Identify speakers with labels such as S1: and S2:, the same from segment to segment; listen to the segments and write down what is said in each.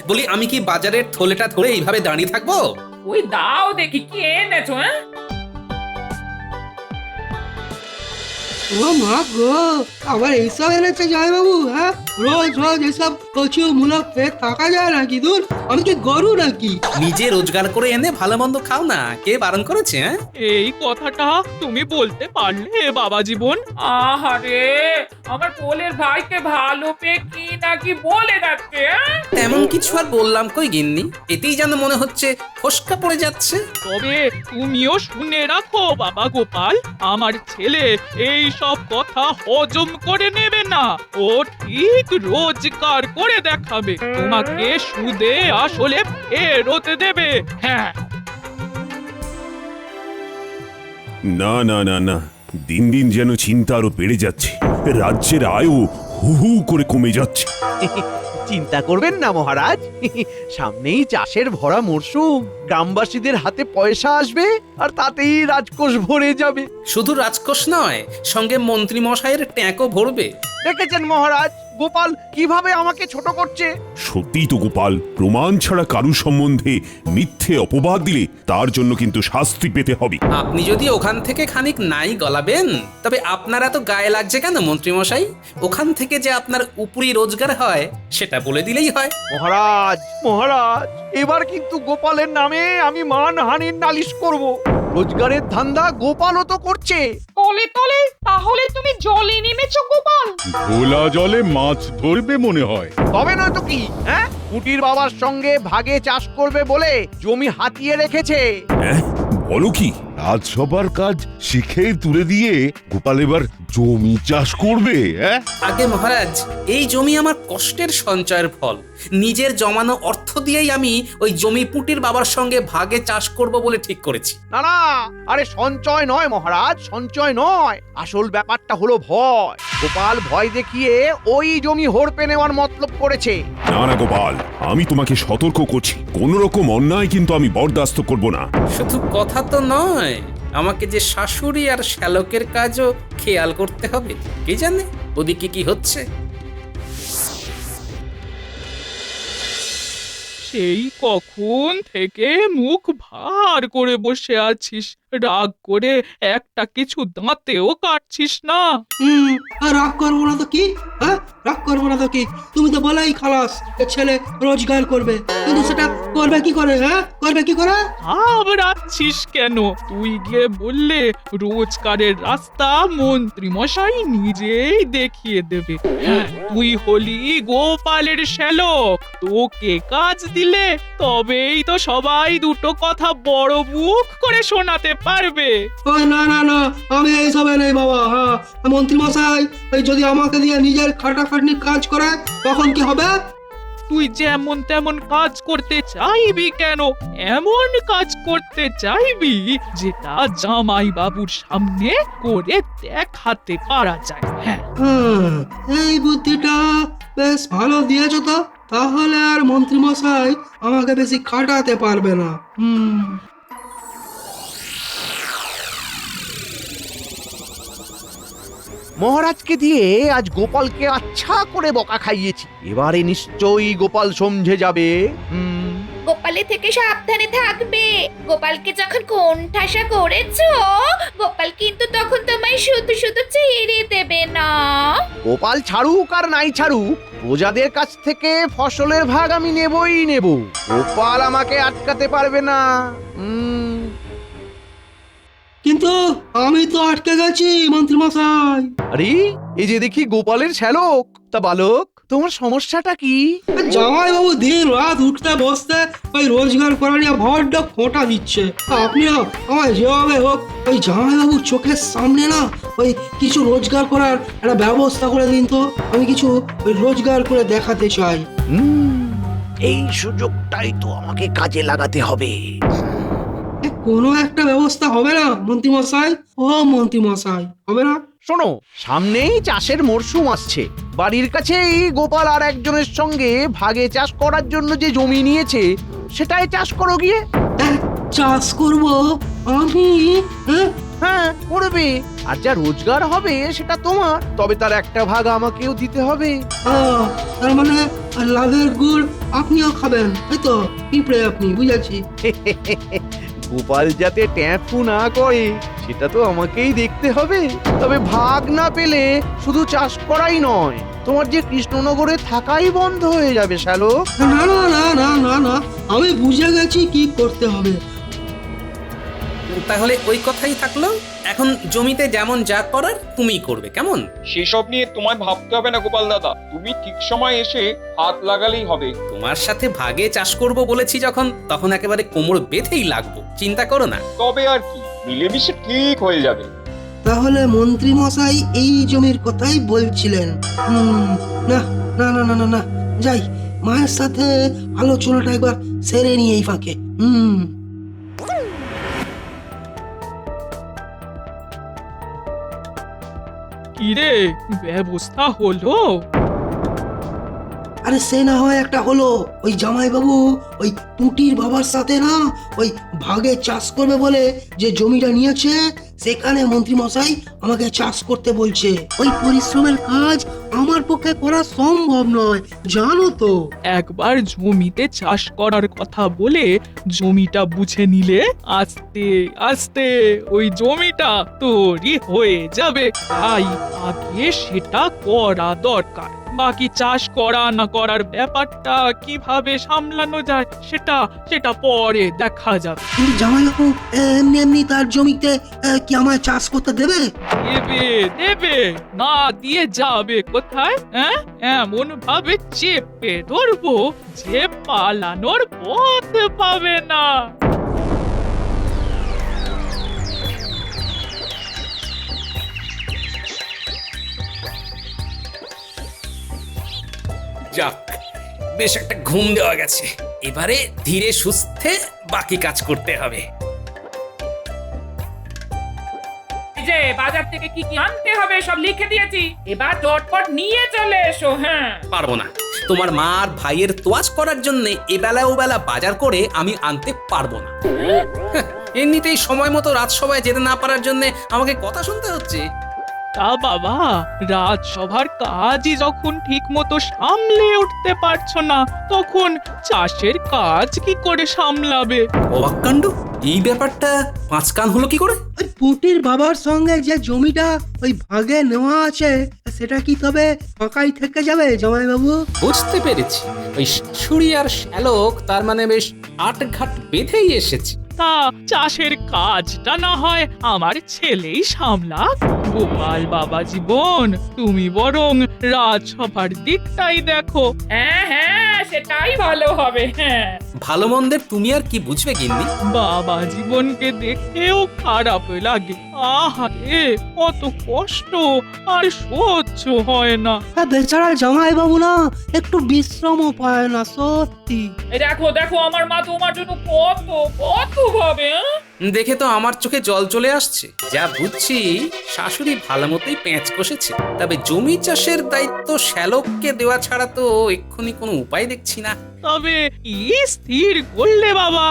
S1: বলি আমি কি বাজারের থলেটা ধরে এইভাবে দাঁড়িয়ে থাকবো?
S2: ওই দাও দেখি কি এনেছো। হ্যাঁ,
S3: ও মা গো, আবার এইসব এনেছে জয়বাবু? হ্যাঁ, রোজ রোজ এসব কচু মূলক পেট থাকা যায় নাকি? দূর, আমি কি গরু নাকি?
S1: নিজে রোজগার করে এনে ভালো মন্দ খাও না, কে বারণ করেছে? হ্যাঁ,
S4: এই কথাটা তুমি বলতে পারলে বাবা জীবন?
S2: আহারে আমার কোলের ভাইকে ভালো পেয়ে কি নাকি বলে যাচ্ছে।
S1: তেমন কিছু আর বললাম কই গিন্নি, এতেই যেন মনে হচ্ছে ফসকা পড়ে যাচ্ছে।
S4: তবে তুমিও শুনে রাখো বাবা গোপাল, আমার ছেলে এই সব কথা হজম করে নেবে না। ও ঠিক রোজগার করে দেখাবে, তোমাকে সুদে আসলে ফেরত দেবে। হ্যাঁ,
S5: না না না না, দিন দিন যেন চিন্তা আরো বেড়ে যাচ্ছে। রাজ্যের আয়ও হু হু করে কমে যাচ্ছে।
S6: চিন্তা করবেন না মহারাজ, সামনেই চাষের ভরা মরশুম, গ্রামবাসীদের হাতে পয়সা আসবে আর তাতেই রাজকোষ ভরে যাবে।
S1: শুধু রাজকোষ নয়, সঙ্গে মন্ত্রী মশাইয়ের ট্যাঁকও ভরবে।
S6: দেখেছেন মহারাজ, গোপাল কিভাবে আমাকে ছোট করছে।
S5: সত্যিই তো গোপাল, প্রমাণ ছাড়া কারু সম্বন্ধে মিথ্যে অপবাদ দিলে তার জন্য কিন্তু শাস্তি পেতে হবে।
S1: আপনি যদি ওখান থেকে খানিক নাই গলাবেন, তবে আপনার এত গায়ে লাগছে কেন মন্ত্রী মশাই? ওখান থেকে যে আপনার উপরি রোজগার হয় সেটা বলে দিলেই হয়।
S6: মহারাজ মহারাজ, এবার কিন্তু গোপালের নামে আমি মানহানির নালিশ করব। রোজগারের ধান্দা গোপালও তো করছে।
S2: তলে তলে তাহলে তুমি জলে নেমেছো গোপাল?
S7: খোলা জলে মাছ ধরবে মনে হয়।
S6: তবে নয় তো কি, হ্যাঁ, কুটির বাবার সঙ্গে ভাগে চাষ করবে বলে জমি হাতিয়ে রেখেছে।
S5: হ্যাঁ, বলো কি?
S7: রাজসভার কাজ শিখেই তুলে দিয়ে গোপাল এবার জমি চাষ করবে? হ্যাঁ,
S1: আগে মহারাজ, এই জমি আমার কষ্টের সঞ্চয়ের ফল। নিজের জমানো অর্থ দিয়েই আমি ওই জমি পুঁটির বাবার সঙ্গে ভাগে চাষ করব বলে ঠিক করেছি।
S6: না না, আরে সঞ্চয় নয় মহারাজ, সঞ্চয় নয়, আসল ব্যাপারটা হলো ভয়। গোপাল ভয় দেখিয়ে ওই জমি হড়পে নেওয়ার মতলব করেছে।
S5: না না গোপাল, আমি তোমাকে সতর্ক করছি, কোন রকম অন্যায় কিন্তু আমি বরদাস্ত করব না।
S1: শুধু কথা তো নয়, আমাকে যে শাশুড়ি আর শ্যালকের কাজও খেয়াল করতে হবে। কে জানে ওদিকে কি হচ্ছে।
S4: সেই কখন থেকে মুখ ভার করে বসে আছিস, রাগ করে একটা কিছু দাঁতেও কাটছিস না।
S3: আর রাগ করবো না তো কি? হ্যাঁ, রাগ করবো না তো কি? তুমি তো বলাই খালাস এ ছেলে রোজগার করবে, কিন্তু সেটা করবে কি করে? হ্যাঁ, করবে কি করে?
S4: ঘাবড়াচ্ছিস কেন? তুই গিয়ে বললে রোজগারের রাস্তা মন্ত্রী মশাই নিজেই দেখিয়ে দেবে। হ্যাঁ, তুই হলি গোপালের শ্যালক, তোকে কাজ দিলে তবেই তো সবাই দুটো কথা বড় মুখ করে শোনাতে পারবে।
S3: ওই না না না, আমি এইসবে নেই বাবা। হ্যাঁ, মন্ত্রী মশাই ওই যদি আমাকে দিয়ে নিজের খাটাখাটনি কাজ করে তখন কি হবে?
S4: তুই যেমন তেমন কাজ করতে চাইবি কেন? এমন কাজ করতে চাইবি যেটা জামাই বাবুর সামনে করে দেখাতে পারা যায়। হ্যাঁ,
S3: এই বুদ্ধিটা বেশ ভালো দিয়েছো তো। তাহলে আর মন্ত্রী মশাই আমাকে বেশি খাটাতে পারবে না।
S6: মহারাজকে দিয়ে আজ গোপালকে আচ্ছা করে বকা খাইয়েছি, এবারে নিশ্চয়ই গোপাল সমঝে যাবে।
S8: গোপালের থেকে সাবধানে থাকবে। গোপালকে যখন কোণঠাসা করেছো, গোপাল কিন্তু তখন তোমায় শুধু শুধু ছেড়ে দেবে না।
S6: গোপাল ছাড়ুক আর নাই ছাড়ুক, প্রজাদের কাছ থেকে ফসলের ভাগ আমি নেবই নেব। গোপাল আমাকে আটকাতে পারবে না।
S3: কিন্তু আমি তো আটকে গেছি মন্ত্রী মশাই।
S6: আরে, এই যে দেখি গোপালের শ্যালক। তা বালক, তোমার সমস্যাটা কি?
S3: জামাই বাবু দিন রাত উঠতে বসতে ওই রোজগার করা নিয়ে বড্ড খোঁটা দিচ্ছে। আপনিও আমায় যেভাবে হোক ওই জামাই বাবুর চোখের সামনে না ওই কিছু রোজগার করার একটা ব্যবস্থা করে দিন তো। আমি কিছু ওই রোজগার করে দেখাতে চাই।
S6: এই সুযোগটাই তো আমাকে কাজে লাগাতে হবে।
S3: কোনো একটা ব্যবস্থা হবে না মন্ত্রী মশাই? ও মন্ত্রী মশাই, হবে না?
S6: শোনো, সামনেই চাষের মরশুম আসছে। বাড়ির কাছেই গোপাল আর একজনের সঙ্গে ভাগে চাষ করার জন্য যে জমি নিয়েছে, সেটাই চাষ করো গিয়ে।
S3: চাষ করব আমি?
S6: হ্যাঁ করবে। আর যা রোজগার হবে সেটা তোমার, তবে তার একটা ভাগ আমাকেও দিতে হবে।
S3: তার মানে লাভের গুড় আপনিও খাবেন, তাই তো? পিঁপড়ে আপনি, বুঝেছি।
S6: গোপাল যাতে ট্যাঁফু না করে সেটা তো আমাকেই দেখতে হবে। তবে ভাগ না পেলে শুধু চাষ করাই নয়, তোমার যে কৃষ্ণনগরে থাকাই বন্ধ হয়ে যাবে শ্যালক।
S3: না না না না না না, আমি বুঝে গেছি কি করতে হবে।
S1: তাহলে ওই কথাই থাকলো, এখন জমিতে যেমন যা করার তুমিই করবে, কেমন?
S9: সেসব নিয়ে তোমায় ভাবতে হবে না গোপাল দাদা, তুমি ঠিক সময় এসে হাত লাগালেই হবে।
S1: তোমার সাথে ভাগে চাষ করব বলেছি যখন, তখন একেবারে কোমর বেঁধেই লাগবো, চিন্তা করো না।
S9: তবে আর কি, মিলেমিশে ঠিক হয়ে যাবে।
S3: তাহলে মন্ত্রী মশাই এই জমির কথাই বলছিলেন। না না না না না না, যাই মায়ের সাথে আলোচনাটা একবার সেরে নিয়ে এই ফাঁকে।
S4: কিরে, ব্যবস্থা হলো?
S3: আরে সে না হয় একটা হলো, ওই জামাই বাবু ওই পুটির বাবার সাথে না ওই ভাগে চাষ করবে বলে যে জমিটা নিয়েছে, সেখানে মন্ত্রী মশাই আমাকে চাষ করতে বলছে। ওই পরিশ্রমের কাজ আমার পক্ষে করা সম্ভব নয়, জানো তো।
S4: একবার জমিতে চাষ করার কথা বলে জমিটা বুঝে নিলে আস্তে আস্তে ওই জমিটা তৈরি হয়ে যাবে। তাই আগে সেটা করা দরকার। বাকি চাষ করা না করার ব্যাপারটা কিভাবে সামলানো যায় সেটা পরে দেখা যাবে।
S3: কিন্তু জামাই বাবু এমনি এমনি তার জমিতে কি আমায় চাষ করতে দেবে?
S4: দেবে না দিয়ে যাবে কোথায়? হ্যাঁ, এমন ভাবে চেপে ধরবো যে পালানোর পথ পাবে না।
S1: যাক, বেশ একটা ঘুম দেওয়া গেছে, এবারে ধীরে সুস্থে বাকি কাজ করতে হবে।
S2: এই যে বাজার থেকে কি কি আনতে হবে সব লিখে দিয়েছি, এবার চটপট নিয়ে চলে এসো। হ্যাঁ,
S1: পারবো না, তোমার মা আর ভাইয়ের তোয়াজ করার জন্য এবেলা ওবেলা বাজার করে আমি আনতে পারবো না। এমনিতেই সময় মতো রাজসভায় যেতে না পারার জন্য আমাকে কথা শুনতে হচ্ছে।
S4: তা বাবা, রাজসভার কাজই যখন ঠিক মতো সামলে উঠতে পারছো না, তখন চাষের কাজ কি করে সামলাবে?
S1: অবাক কাণ্ড, এই ব্যাপারটা পাঁচ কান হলো কি করে?
S3: ওই পুটির বাবার সঙ্গে যে জমিটা ওই ভাগে নেওয়া আছে, সেটা কি তবে ফাঁকাই থেকে যাবে জামাই বাবু?
S1: বুঝতে পেরেছি, ওই শাশুড়ি আর শ্যালক তার মানে বেশ আটঘাট বেঁধেই এসেছে।
S4: তা চাষের কাজটা না হয় আমার ছেলেই সামলা। গোপাল বাবা জীবন, তুমি বরং রাজসভার দিকটাই দেখো।
S2: হ্যাঁ হ্যাঁ, সেটাই ভালো হবে। হ্যাঁ,
S1: ভালো মন্দের তুমি আর কি বুঝবে গিন্নি?
S4: বাবা জীবনকে দেখেও খারাপ লাগে। আহারে, কত কষ্ট আর সহ্য হয় না।
S3: বেচারা জামাই বাবু না একটু বিশ্রামও পায় না, সত্যি।
S2: এই দেখো দেখো, আমার মা তোমার জন্য কত কত ভাবে।
S1: দেখে তো আমার চোখে জল চলে আসছে। যা বুঝছি শাশুড়ি ভালো মতোই পেঁচ কষেছে, তবে জমি চাষের দায়িত্ব শ্যালককে দেওয়া ছাড়া তো এক্ষুনি কোনো উপায় দেখছি না।
S4: তবে কি স্থির করলে বাবা?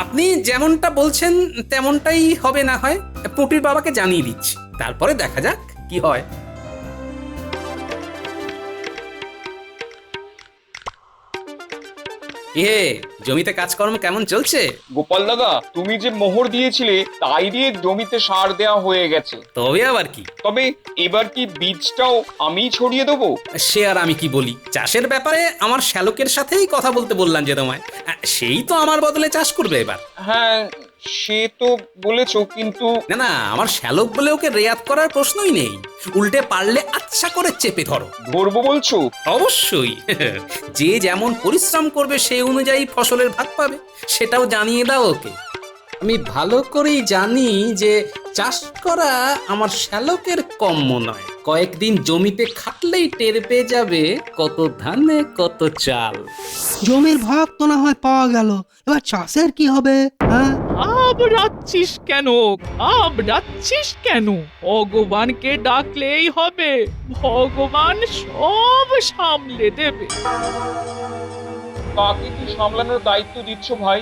S1: আপনি যেমনটা বলছেন তেমনটাই হবে না হয়, পুটির বাবাকে জানিয়ে দিচ্ছি, তারপরে দেখা যাক কি হয়। জমিতে কাজকর্ম কেমন চলছে?
S9: গোপাল দাদা, তুমি যে মোহর দিয়েছিলে তাই দিয়ে জমিতে সার দেওয়া হয়ে গেছে।
S1: তবে আবার কি?
S9: তবে এবার কি বীজটাও আমি ছড়িয়ে দেবো?
S1: সে আর আমি কি বলি, চাষের ব্যাপারে আমার শ্যালকের সাথেই কথা বলতে বললাম যে তোমায়, সেই তো আমার বদলে চাষ করবে এবার।
S9: হ্যাঁ, সে তো বলেছো, কিন্তু
S1: না না, আমার শ্যালক বলে ওকে রেয়াত করার প্রশ্নই নেই, উল্টে পারলে আচ্ছা করে চেপে ধরো।
S9: ধরবো বলছো?
S1: অবশ্যই। যে যেমন পরিশ্রম করবে সেই অনুযায়ী ফসলের ভাগ পাবে, সেটাও জানিয়ে দাও ওকে। আমি ভালো করেই জানি যে চাষ করা আমার শ্যালকের কম্ম নয়। কয়েকদিন জমিতে খাটলেই টের পেয়ে যাবে কত ধানে কত চাল।
S3: জমির ভাগ তো না হয় পাওয়া গেল, এবার চাষের কি হবে? হ্যাঁ,
S4: ঘাবড়াচ্ছিস কেন? ভগবানকে ডাকলেই হবে, ভগবান সব সামলে দেবে।
S9: কাকে কি সামলানোর দায়িত্ব দিচ্ছ ভাই?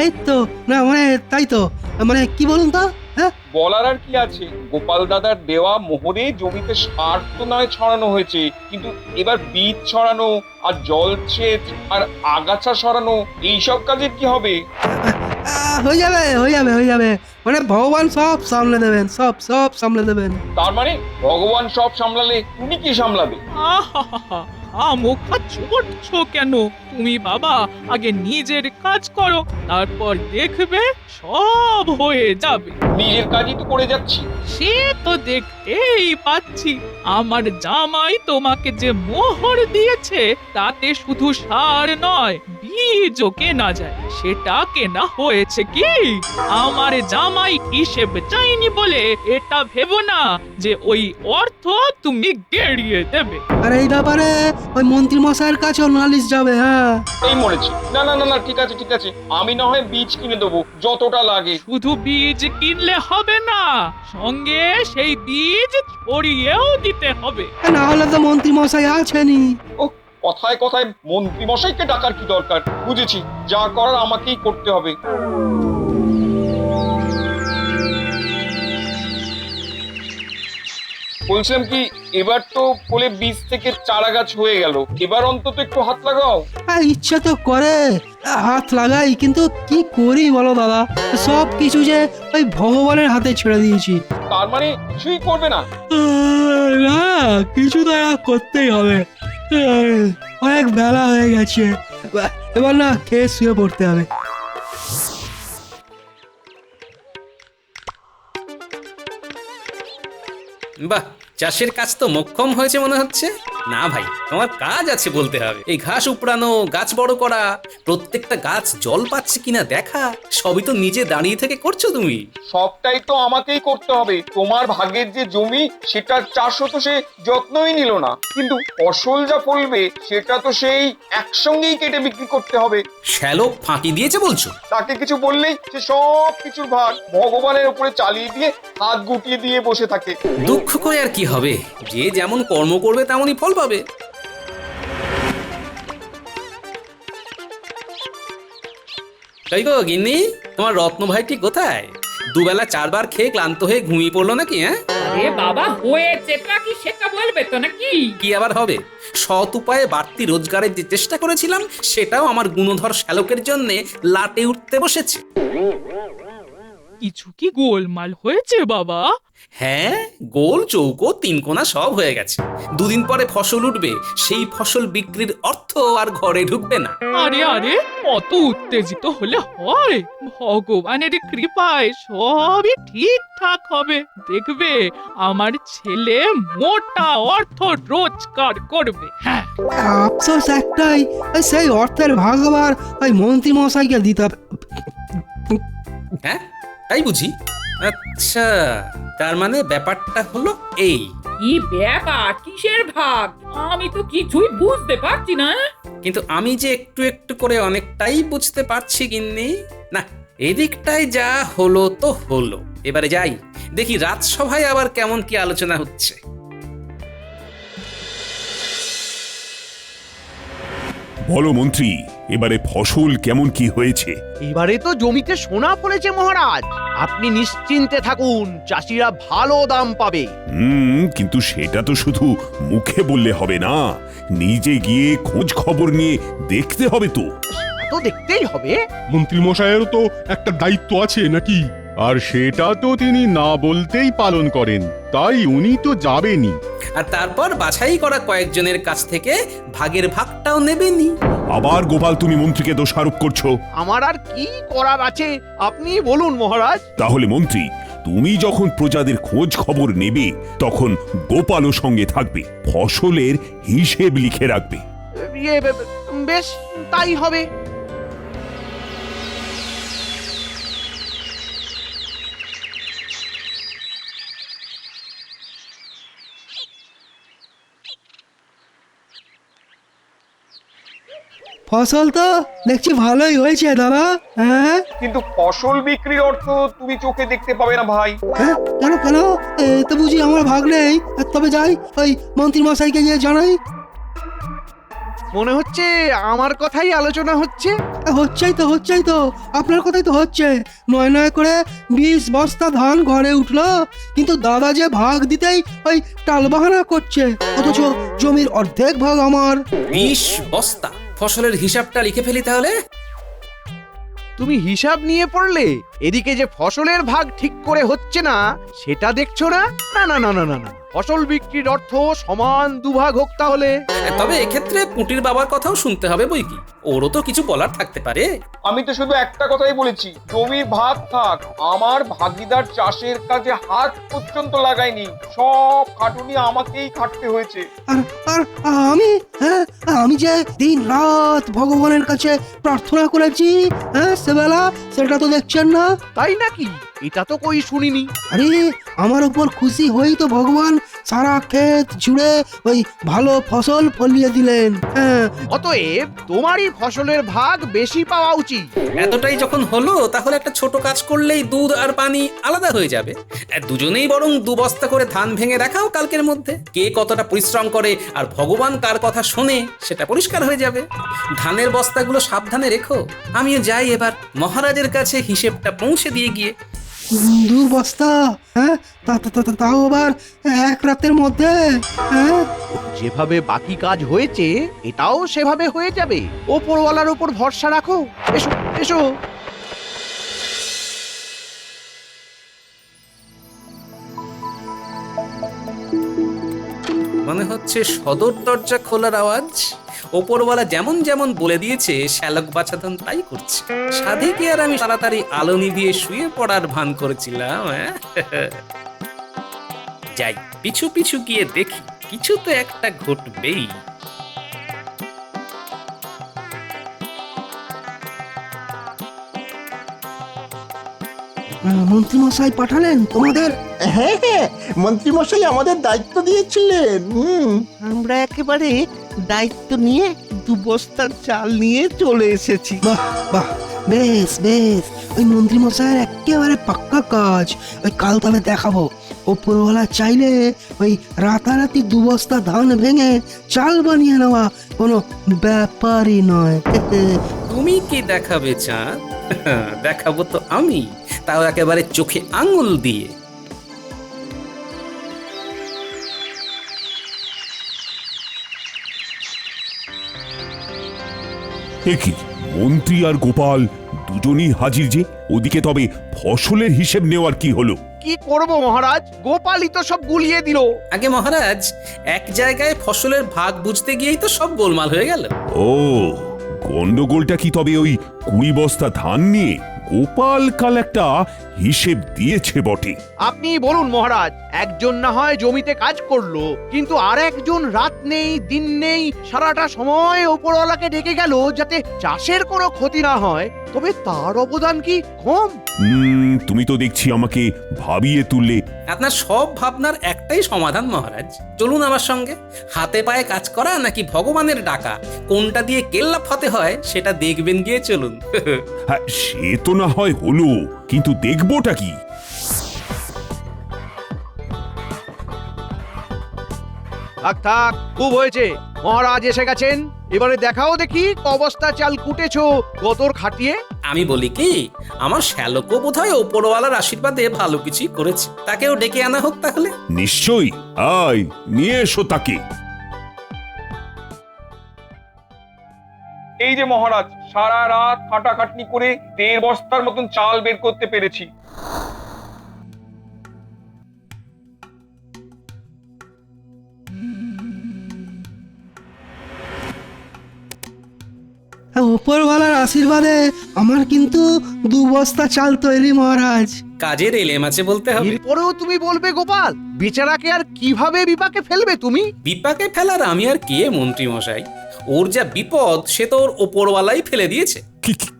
S3: এই তো না মানে তাই তো মানে কি বলুন তো হ্যাঁ
S9: বলার আর কি আছে, গোপাল দাদার দেওয়া মোহরে জমিতে সার তো নয় ছড়ানো হয়েছে, কিন্তু এবার বীজ ছড়ানো আর জলসেচ আর আগাছা সরানো এইসব কাজের কি হবে?
S3: হয়ে যাবে হয়ে যাবে হয়ে যাবে মানে ভগবান সব সামলে দেবেন সব সব সামলে দেবেন।
S9: তার মানে ভগবান সব সামলালে তুমি কি সামলাবে?
S4: আহা মুখা ছোটছো কেন তুমি বাবা? আগে নিজের কাজ করো, তারপর দেখবে সব হয়ে যাবে।
S9: নিজের কাজই তো করে যাচ্ছি।
S4: সে তো দেখতেই পাচ্ছি, আমার জামাই তোমাকে যে মোহর দিয়েছে তাতে শুধু সার নয় বীজও কেনা যায়। সেটা কেনা হয়েছে কি? আমার জামাই হিসেব চাইনি বলে এটা ভেবো না যে ওই অর্থ তুমি গেড়িয়ে দেবে।
S3: আর এই ব্যাপারে ওই মন্ত্রী মশাইয়ের কাছেও নালিশ যাবে। হ্যাঁ
S9: এই মরেছি। না না না না, ঠিক আছে ঠিক আছে, আমি না হয় বীজ কিনে দেবো যতটা লাগে।
S4: শুধু বীজ কিনলে হবে না, সঙ্গে সেই বীজ ছড়িয়েও দিতে হবে।
S3: না হলে তো মন্ত্রী মশাই আছেনই।
S9: ও, কথায় কথায় মন্ত্রী মশাইকে ডাকার কি দরকার? বুঝেছি, যা করার আমাকেই করতে হবে। বলছিলাম কি, এবার তো কোলে বীজ থেকে চারা গাছ হয়ে গেল, এবার অন্তত একটু হাত লাগাও।
S3: ইচ্ছে তো করে হাত লাগাই, কিন্তু কি করি বলো দাদা, সব কিছু যে ওই ভগবানের হাতে ছেড়ে দিয়েছি।
S9: তার মানে কিছুই করবে না?
S3: না কিছু তো করতেই হবে। অনেক বেলা হয়ে গেছে, এবার না খেয়ে শুয়ে পড়তে হবে।
S1: বাহ, চাষের কাজ তো মোক্ষম হয়েছে মনে হচ্ছে। না ভাই, তোমার কাজ আছে বলতে হবে। এই ঘাস উপড়ানো, গাছ বড় করা, প্রত্যেকটা গাছ জল পাচ্ছে কিনা দেখা, সবই তো নিজে দাঁড়িয়ে থেকে করছো তুমি।
S9: সবটাই তো আমাকেই করতে হবে। তোমার ভাগের যে জমি, সেটার চাষও তো সে যত্নই নিল না, কিন্তু ফসল যা ফলবে সেটা তো সেই একসঙ্গেই কেটে বিক্রি করতে হবে।
S1: শ্যালক ফাঁকি দিয়েছে বলছো?
S9: তাকে কিছু বললেই সে সব কিছুর ভার ভগবানের উপরে চালিয়ে দিয়ে হাত গুটিয়ে দিয়ে বসে থাকে।
S1: দুঃখ করে আর কি হবে, যে যেমন কর্ম করবে তেমনই ফল পাবে। তাই গো গিন্নি, তোমার রত্ন ভাইটি কোথায়? দুবেলা 4 বার খেয়ে ক্লান্ত হয়ে ঘুমিয়ে পড়লো নাকি? হ্যাঁ,
S2: আরে বাবা, হয়েছেটা কি সেটা বলবে তো নাকি?
S1: কি আবার হবে? সৎ উপায়ে বাড়তি রোজগারের যে চেষ্টা করেছিলাম, সেটাও আমার গুণধর শ্যালকের জন্য লাটে উঠতে বসেছে।
S4: কিছু কি গোলমাল হয়েছে বাবা?
S1: হ্যাঁ, গোল চৌকো 3 কোণা সব হয়ে গেছে। 2 দিন পরে ফসল উঠবে, সেই ফসল বিক্রির অর্থ আর ঘরে ঢুকবে না।
S4: আরে আরে, অত উত্তেজিত হলে হয়? ভগবানের কৃপায় সবই ঠিকঠাক হবে। দেখবে আমার ছেলে মোটা অর্থ রোজগার করবে। হ্যাঁ,
S3: আফসোস একটাই, সেই অর্থের ভাগ আবার ওই মন্ত্রী মশাইকে দিতে হবে।
S1: হ্যাঁ, তাই বুঝি? আচ্ছা, তার মানে ব্যাপারটা হলো এই।
S2: কি ব্যাপার, কিসের ভাগ? আমি তো কিছুই বুঝতে পারছি না।
S1: কিন্তু আমি যে একটু একটু করে অনেকটাই বুঝতে পারছি গিন্নি। না, এদিকটাই যা হলো তো হলো। এবারে যাই, দেখি রাজসভায় আবার কেমন কি আলোচনা হচ্ছে।
S5: বলো মন্ত্রী, এবারে ফসল কেমন কি হয়েছে?
S6: এবারে তো জমিতে সোনা ফলেছে মহারাজ। আপনি নিশ্চিন্তে থাকুন, চাষিরা ভালো দাম পাবে।
S5: কিন্তু সেটা তো শুধু মুখে বললে হবে না, নিজে গিয়ে খোঁজ খবর নিয়ে দেখতে হবে তো।
S6: সেটা তো দেখতেই হবে।
S10: মন্ত্রী মশাইয়েরও তো একটা দায়িত্ব আছে নাকি? আর সেটা তো তিনি না বলতেই পালন করেন, তাই উনি তো যাবেনই।
S1: আর তারপর বাছাই করা কয়েকজনের কাছ থেকে ভাগের ভাগটাও নেবেনি।
S5: আবার গোপাল, তুমি মন্ত্রীকে দোষারোপ করছো।
S6: আমার আর কি করার আছে আপনি বলুন মহারাজ।
S5: তাহলে মন্ত্রী, তুমি যখন প্রজাদের খোঁজ খবর নেবে, তখন গোপালও সঙ্গে থাকবে, ফসলের হিসেব লিখে রাখবে।
S6: বেশ, তাই হবে।
S3: ফসল তো দেখছি ভালোই হয়েছে দাদা। হ্যাঁ
S9: কিন্তু ফসল বিক্রির অর্থ তুমি চোখে দেখতে পাবে না ভাই।
S3: হ্যাঁ, কেন কেন? তো বুঝি আমার ভাগ নেই? তবে যাই, ওই মন্ত্রী মশাইকে গিয়ে জানাই।
S6: মনে হচ্ছে আমার কথাই আলোচনা হচ্ছে।
S3: হচ্ছেই তো আপনার কথাই তো হচ্ছে। নয় নয় করে 20 বস্তা ধান ঘরে উঠলো, কিন্তু দাদা যে ভাগ দিতেই ওই টালবাহানা করছে, অথচ জমির অর্ধেক ভাগ আমার।
S1: 20 বস্তা ফসলের হিসাবটা লিখে ফেলি তাহলে।
S6: তুমি হিসাব নিয়ে পড়লে, এদিকে যে ফসলের ভাগ ঠিক করে হচ্ছে না সেটা দেখছো না? না না না না না না, ফসল বিক্রির অর্থ সমান দুভাগ হোক তাহলে।
S1: তবে এক্ষেত্রে পুঁটির বাবার কথাও শুনতে হবে বই কি, ওরও তো কিছু বলার থাকতে পারে।
S9: আমি তো শুধু একটা কথাই বলেছি, জমির ভাগ থাক, আমার ভাগিদার চাষের কাজে হাত পর্যন্ত লাগায়নি, সব খাটুনি আমাকেই খাটতে হয়েছে।
S3: আর আর আমি, হ্যাঁ, আমি যে দিন রাত ভগবানের কাছে প্রার্থনা করেছি, হ্যাঁ, সেবেলা সেটা তো দেখছেন না।
S6: তাই নাকি? এটা তো কই শুনিনি।
S3: আরে আমার উপর খুশি হই তো ভগবান সারা ক্ষেত জুড়ে ওই ভালো ফসল ফলিয়ে দিলেন। হ্যাঁ,
S6: অতএব তোমারই ফসলের ভাগ বেশি পাওয়া উচিত।
S1: এতটাই যখন হলো তাহলে একটা ছোট কাজ করলেই দুধ আর পানি আলাদা হয়ে যাবে। দুজনেই বরং 2 বস্তা করে ধান ভেঙে রাখাও কালকের মধ্যে, কে কতটা পরিশ্রম করে আর ভগবান কার কথা শোনে সেটা পরিষ্কার হয়ে যাবে। ধানের বস্তাগুলো সাবধানে রেখো, আমিও যাই এবার মহারাজের কাছে হিসেবটা পৌঁছে দিয়ে গিয়ে।
S3: 2 বস্তা, হ্যাঁ, তাও আবার এক রাতের মধ্যে, হ্যাঁ।
S6: যেভাবে বাকি কাজ হয়েছে এটাও সেভাবে হয়ে যাবে। ওপরওয়ালার উপর ভরসা রাখো। এসো এসো।
S1: মনে হচ্ছে সদর দরজা খোলার আওয়াজ। ওপরওয়ালা যেমন যেমন বলে দিয়েছে শ্যালক বাছাধন তাই করছে। সাধে কি আর আমি তাড়াতাড়ি আলো নিভিয়ে শুয়ে পড়ার ভান করেছিলাম? যাই পিছু পিছু গিয়ে দেখি, কিছু তো একটা ঘটবেই।
S3: মন্ত্রীমশাই পাঠালেন তোমাদের?
S11: হ্যাঁ হ্যাঁ, মন্ত্রীমশাই আমাদের দায়িত্ব দিয়েছিলেন। আমরা একেবারে দায়িত্ব নিয়ে 2 বস্তা চাল নিয়ে চলে এসেছি।
S3: বাহ বাহ, বেশ বেশ, ওই মন্ত্রীমশাইয়ের একেবারে পাক্কা কাজ। ওই কাল তবে দেখাবো, ওপরওয়ালা চাইলে ওই রাতারাতি 2 বস্তা ধান ভেঙে চাল বানিয়ে নেওয়া কোনো ব্যাপারই নয়।
S1: তুমি কি দেখাবে চাঁদ? দেখাবো তো আমি, তাও একেবারে চোখে আঙুল দিয়ে।
S5: কি মন্ত্রী আর গোপাল দুজনই হাজির যে, ওদিকে তবে ফসলের হিসেব নেওয়ার কি হলো?
S6: কি করব মহারাজ, গোপালই তো সব গুলিয়ে দিল।
S1: আগে মহারাজ, এক জায়গায় ফসলের ভাগ বুঝতে গিয়েই তো সব গোলমাল হয়ে গেল।
S5: ও, গন্ডগোলটা কি তবে ওই 20 বস্তা ধান নিয়ে? গোপাল কাল একটা হিসেব দিয়েছে বটে।
S6: আপনি বলুন মহারাজ, একজন না হয় জমিতে কাজ করলো, কিন্তু আর একজন রাত নেই দিন নেই সারাটা সময় ওপরওয়ালাকে ডেকে গেল যাতে চাষের কোনো ক্ষতি না হয়, তবে তার অবদান কি কম?
S5: তুমি তো দেখছি আমাকে ভাবিয়ে তুললে।
S1: আপনার সব ভাবনার একটাই সমাধান মহারাজ, চলুন আমার সঙ্গে। হাতে পায়ে কাজ করা নাকি ভগবানের ডাকা, কোনটা দিয়ে কেল্লা ফতে হয় সেটা দেখবেন গিয়ে চলুন।
S5: হ্যাঁ, সে তো না হয় হলো, কিন্তু দেখবোটা কি?
S6: থাক থাক, খুব হয়েছে। মহারাজ এসে গেছেন, এবারে দেখাও দেখি অবস্থা চাল কুটেছো গতর খাটিয়ে।
S1: আমি বলি কি, আমার শ্যালকও বোধহয় ওপরওয়ালার আশীর্বাদে ভালো কিছুই করেছে, তাকেও ডেকে আনা হোক তাহলে।
S5: নিশ্চয়ই, আয় নিয়ে এসো তাকে।
S9: এই যে মহারাজ, সারা রাত খাটাখাটনি করে 1.5 বস্তার মতন চাল বের করতে পেরেছি।
S3: ওপরওয়ালার আশীর্বাদে আমার কিন্তু 2 বস্তা চাল তৈরি মহারাজ।
S1: কাজের এলেম আছে বলতে হবে।
S6: এরপরেও তুমি বলবে গোপাল, বেচারাকে আর কিভাবে বিপাকে ফেলবে তুমি?
S1: বিপাকে ফেলার আমি আর কে মন্ত্রী মশাই, ওর যা বিপদ সে তো ওর ওপরওয়ালাই ফেলে দিয়েছে।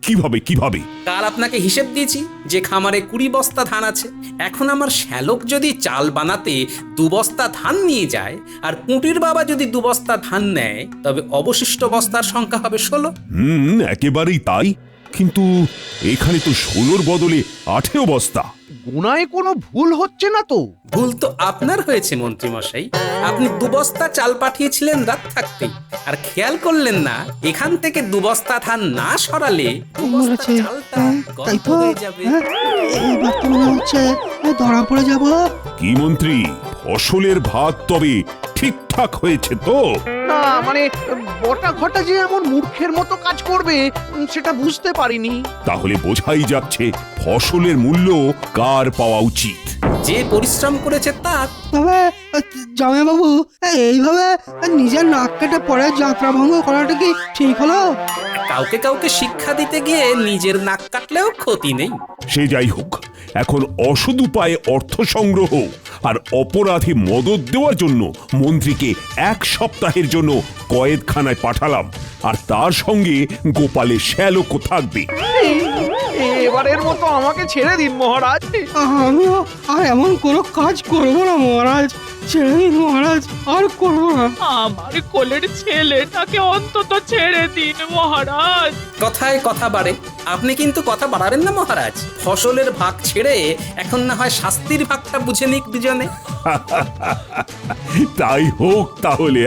S5: কিভাবে কিভাবে?
S1: কাল আপনাকে হিসেব দিয়েছি যে খামারে 20 বস্তা ধান আছে। এখন আমার শ্যালক যদি চাল বানাতে 2 বস্তা ধান নিয়ে যায় আর পুঁটির বাবা যদি 2 বস্তা ধান নেয়, তবে অবশিষ্ট বস্তার সংখ্যা হবে 16।
S5: একেবারেই তাই, কিন্তু এখানে তো 16-র বদলে 18 বস্তা।
S6: গুনায় কোনো ভুল হচ্ছে না তো?
S1: ভুল তো আপনার হয়েছে মন্ত্রী মশাই। আপনি 2 বস্তা চাল পাঠিয়েছিলেন রাত থাকতেই, আর খেয়াল করলেন না এখান থেকে 2 বস্তা ধান না সরালে 2 বস্তা
S3: বলেছে,
S1: চালটা
S3: তাই
S1: গন্ধ
S3: তো
S1: হয়ে যাবে।
S3: এইবার তো মনে হচ্ছে ধরা পড়ে যাব।
S5: কি মন্ত্রী, ফসলের ভাগ তবে ঠিকঠাক হয়েছে তো?
S6: না মানে বটা ঘটা যে এমন মূর্খের মতো কাজ করবে সেটা বুঝতে পারিনি।
S5: তাহলে বোঝাই যাচ্ছে ফসলের মূল্য কার পাওয়া উচিত।
S1: যে পরিশ্রম করেছে তার।
S3: তবে জামাইবাবু, এইভাবে নিজের নাক কেটে পরে যাত্রা ভঙ্গ করাটা কি ঠিক হলো?
S1: কাউকে কাউকে শিক্ষা দিতে গিয়ে নিজের নাক কাটলেও ক্ষতি নেই।
S5: সে যাই হোক, এখন অসৎ উপায়ে অর্থ সংগ্রহ আর অপরাধে মদত দেওয়ার জন্য মন্ত্রীকে 1 সপ্তাহের জন্য কয়েদখানায় পাঠালাম, আর তার সঙ্গে গোপালের শ্যালকও থাকবে।
S6: এবারের মতো আমাকে ছেড়ে দিন মহারাজ।
S3: আমিও আর এমন কোনো কাজ করবো না মহারাজ, ছেড়ে দিন মহারাজ, আর করবো না।
S4: আমার কোলের ছেলেটাকে অন্তত ছেড়ে দিন মহারাজ।
S1: কথায় কথা বাড়ে, আপনি কিন্তু কথা বাড়াবেন না মহারাজ। ফসলের ভাগ ছেড়ে এখন না হয় শাস্তির ভাগটা বুঝে নিক দুজনে।
S5: তাই হোক তাহলে।